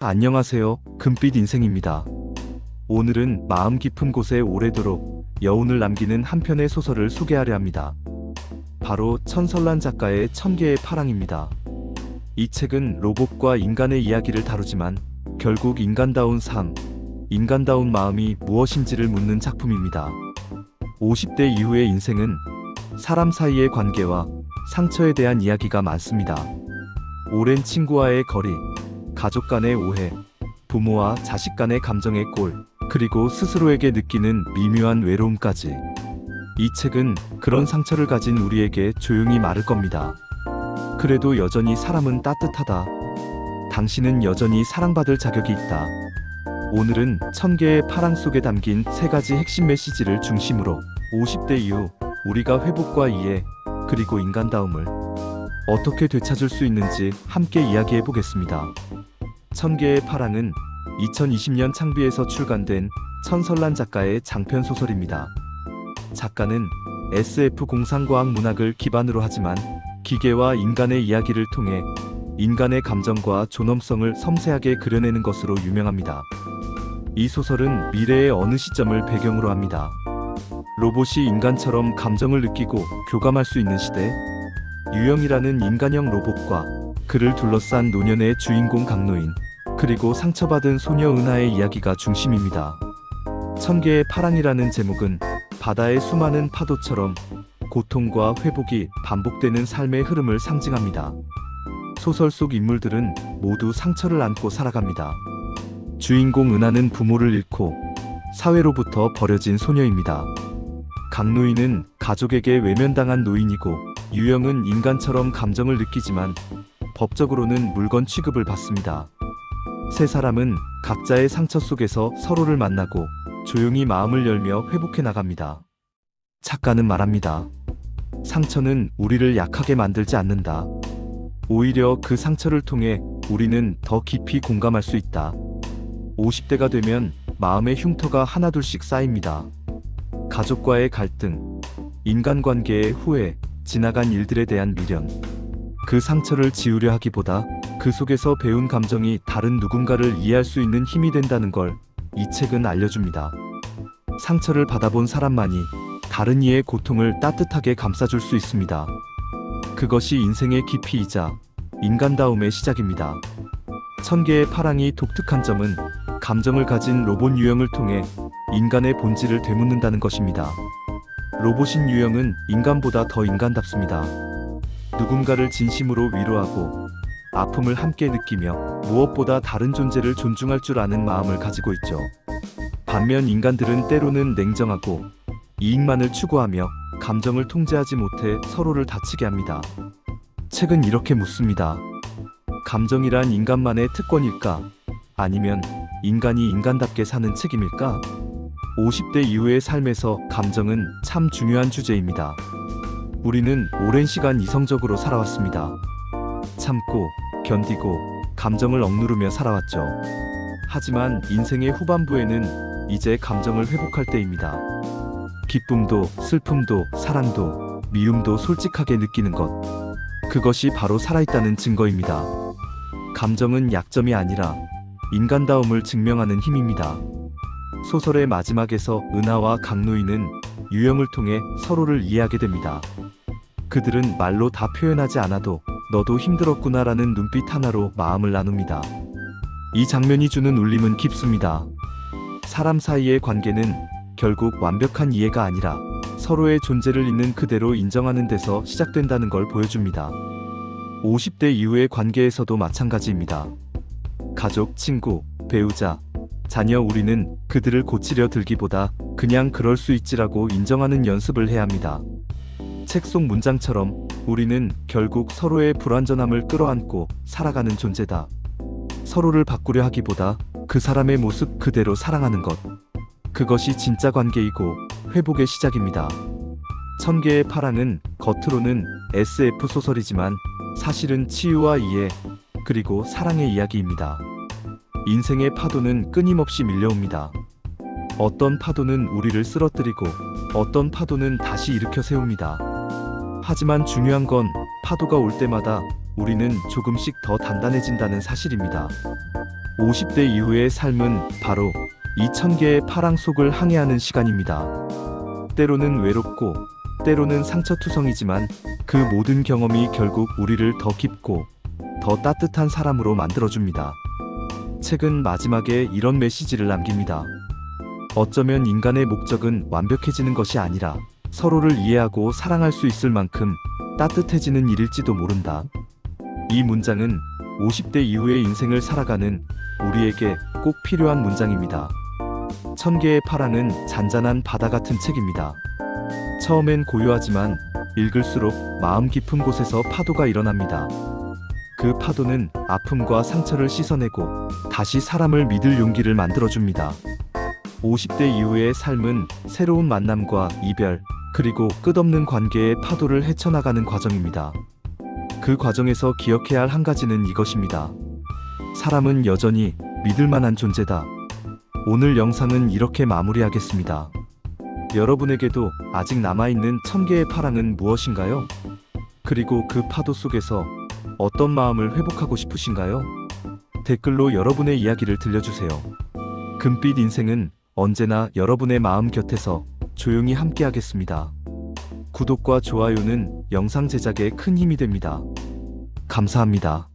안녕하세요. 금빛 인생입니다. 오늘은 마음 깊은 곳에 오래도록 여운을 남기는 한 편의 소설을 소개하려 합니다. 바로 천설란 작가의 천개의 파랑입니다. 이 책은 로봇과 인간의 이야기를 다루지만 결국 인간다운 삶, 인간다운 마음이 무엇인지를 묻는 작품입니다. 50대 이후의 인생은 사람 사이의 관계와 상처에 대한 이야기가 많습니다. 오랜 친구와의 거리, 가족 간의 오해, 부모와 자식 간의 감정의 골, 그리고 스스로에게 느끼는 미묘한 외로움까지. 이 책은 그런 상처를 가진 우리에게 조용히 말할 겁니다. 그래도 여전히 사람은 따뜻하다. 당신은 여전히 사랑받을 자격이 있다. 오늘은 천개의 파랑 속에 담긴 3가지 핵심 메시지를 중심으로 50대 이후 우리가 회복과 이해, 그리고 인간다움을 어떻게 되찾을 수 있는지 함께 이야기해 보겠습니다. 천개의 파랑은 2020년 창비에서 출간된 천설란 작가의 장편 소설입니다. 작가는 SF 공상과학 문학을 기반으로 하지만 기계와 인간의 이야기를 통해 인간의 감정과 존엄성을 섬세하게 그려내는 것으로 유명합니다. 이 소설은 미래의 어느 시점을 배경으로 합니다. 로봇이 인간처럼 감정을 느끼고 교감할 수 있는 시대, 유영이라는 인간형 로봇과 그를 둘러싼 노년의 주인공 강노인, 그리고 상처받은 소녀 은하의 이야기가 중심입니다. 천개의 파랑이라는 제목은 바다의 수많은 파도처럼 고통과 회복이 반복되는 삶의 흐름을 상징합니다. 소설 속 인물들은 모두 상처를 안고 살아갑니다. 주인공 은하는 부모를 잃고 사회로부터 버려진 소녀입니다. 강노인은 가족에게 외면당한 노인이고, 유영은 인간처럼 감정을 느끼지만 법적으로는 물건 취급을 받습니다. 3사람은 각자의 상처 속에서 서로를 만나고 조용히 마음을 열며 회복해 나갑니다. 작가는 말합니다. 상처는 우리를 약하게 만들지 않는다. 오히려 그 상처를 통해 우리는 더 깊이 공감할 수 있다. 50대가 되면 마음의 흉터가 하나둘씩 쌓입니다. 가족과의 갈등, 인간관계의 후회, 지나간 일들에 대한 미련. 그 상처를 지우려 하기보다 그 속에서 배운 감정이 다른 누군가를 이해할 수 있는 힘이 된다는 걸 이 책은 알려줍니다. 상처를 받아본 사람만이 다른 이의 고통을 따뜻하게 감싸줄 수 있습니다. 그것이 인생의 깊이이자 인간다움의 시작입니다. 천개의 파랑이 독특한 점은 감정을 가진 로봇 유영을 통해 인간의 본질을 되묻는다는 것입니다. 로봇인 유영은 인간보다 더 인간답습니다. 누군가를 진심으로 위로하고 아픔을 함께 느끼며 무엇보다 다른 존재를 존중할 줄 아는 마음을 가지고 있죠. 반면 인간들은 때로는 냉정하고 이익만을 추구하며 감정을 통제하지 못해 서로를 다치게 합니다. 책은 이렇게 묻습니다. 감정이란 인간만의 특권일까? 아니면 인간이 인간답게 사는 책임일까? 50대 이후의 삶에서 감정은 참 중요한 주제입니다. 우리는 오랜 시간 이성적으로 살아왔습니다. 참고, 견디고, 감정을 억누르며 살아왔죠. 하지만 인생의 후반부에는 이제 감정을 회복할 때입니다. 기쁨도, 슬픔도, 사랑도, 미움도 솔직하게 느끼는 것. 그것이 바로 살아있다는 증거입니다. 감정은 약점이 아니라 인간다움을 증명하는 힘입니다. 소설의 마지막에서 은하와 강노인은 유영을 통해 서로를 이해하게 됩니다. 그들은 말로 다 표현하지 않아도 너도 힘들었구나라는 눈빛 하나로 마음을 나눕니다. 이 장면이 주는 울림은 깊습니다. 사람 사이의 관계는 결국 완벽한 이해가 아니라 서로의 존재를 있는 그대로 인정하는 데서 시작된다는 걸 보여줍니다. 50대 이후의 관계에서도 마찬가지입니다. 가족, 친구, 배우자, 자녀, 우리는 그들을 고치려 들기보다 그냥 그럴 수 있지라고 인정하는 연습을 해야 합니다. 책 속 문장처럼 우리는 결국 서로의 불완전함을 끌어안고 살아가는 존재다. 서로를 바꾸려 하기보다 그 사람의 모습 그대로 사랑하는 것. 그것이 진짜 관계이고 회복의 시작입니다. 천개의 파랑은 겉으로는 SF 소설이지만 사실은 치유와 이해, 그리고 사랑의 이야기입니다. 인생의 파도는 끊임없이 밀려옵니다. 어떤 파도는 우리를 쓰러뜨리고 어떤 파도는 다시 일으켜 세웁니다. 하지만 중요한 건 파도가 올 때마다 우리는 조금씩 더 단단해진다는 사실입니다. 50대 이후의 삶은 바로 이 1000개의 파랑 속을 항해하는 시간입니다. 때로는 외롭고 때로는 상처투성이지만 그 모든 경험이 결국 우리를 더 깊고 더 따뜻한 사람으로 만들어줍니다. 책은 마지막에 이런 메시지를 남깁니다. 어쩌면 인간의 목적은 완벽해지는 것이 아니라 서로를 이해하고 사랑할 수 있을 만큼 따뜻해지는 일일지도 모른다. 이 문장은 50대 이후의 인생을 살아가는 우리에게 꼭 필요한 문장입니다. 1000개의 파랑은 잔잔한 바다 같은 책입니다. 처음엔 고요하지만 읽을수록 마음 깊은 곳에서 파도가 일어납니다. 그 파도는 아픔과 상처를 씻어내고 다시 사람을 믿을 용기를 만들어줍니다. 50대 이후의 삶은 새로운 만남과 이별, 그리고 끝없는 관계의 파도를 헤쳐나가는 과정입니다. 그 과정에서 기억해야 할 한 가지는 이것입니다. 사람은 여전히 믿을 만한 존재다. 오늘 영상은 이렇게 마무리하겠습니다. 여러분에게도 아직 남아있는 1000개의 파랑은 무엇인가요? 그리고 그 파도 속에서 어떤 마음을 회복하고 싶으신가요? 댓글로 여러분의 이야기를 들려주세요. 금빛 인생은 언제나 여러분의 마음 곁에서 조용히 함께하겠습니다. 구독과 좋아요는 영상 제작에 큰 힘이 됩니다. 감사합니다.